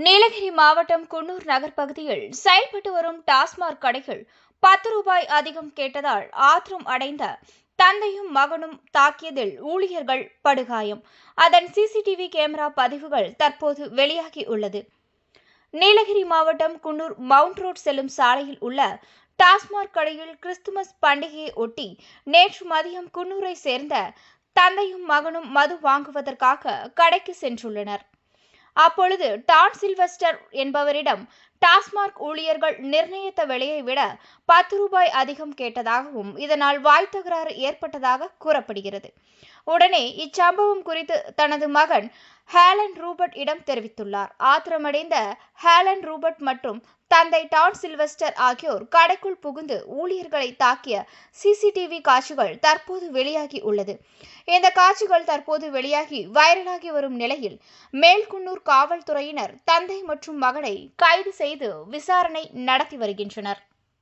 நீலகிரி மாவட்டம் குன்னூர் நகர் பகுதியில் செயல்பட்டு வரும் டாஸ்மாக் கடைகள் 10 ரூபாய் அதிகம் கேட்டதால் ஆத்திரம் அடைந்த தந்தையும் மகனும் தாக்கியதில் ஊழியர்கள் படுகாயம். அதன் சிசிடிவி கேமரா பதிவுகள் தற்போது வெளியாகி உள்ளது. நீலகிரி மாவட்டம் குன்னூர் மவுண்ட் ரோட் செல்லும் சாலையில் உள்ள டாஸ்மாக் கடையில் கிறிஸ்துமஸ் பண்டிகையை ஒட்டி நேற்று மதியம் குன்னூரை சேர்ந்த தந்தையும் மகனும் மது வாங்குவதற்காக கடைக்கு சென்றுள்ளனர். அப்பொழுது டான் சில்வஸ்டர் என்பவரிடம் டாஸ்மாக் ஊழியர்கள் நிர்ணயித்த விலையை விட 10 ரூபாய் அதிகம் கேட்டதாகவும் இதனால் வாய் தகராறு ஏற்பட்டதாக கூறப்படுகிறது. உடனே இச்சம்பவம் குறித்து தனது மகன் ஹேலன் ரூபர்ட் இடம் தெரிவித்துள்ளார். ஆத்திரமடைந்த ஹேலன் ரூபர்ட் மற்றும் தந்தை டான் சில்வஸ்டர் ஆகியோர் கடைக்குள் புகுந்து ஊழியர்களை தாக்கிய சிசிடிவி காட்சிகள் தற்போது வெளியாகி உள்ளது. இந்த காட்சிகள் தற்போது வெளியாகி வைரலாகி வரும் நிலையில் மேல்குன்னூர் காவல்துறையினர் தந்தை மற்றும் மகனை கைது செய்து விசாரணை நடத்தி வருகின்றனர்.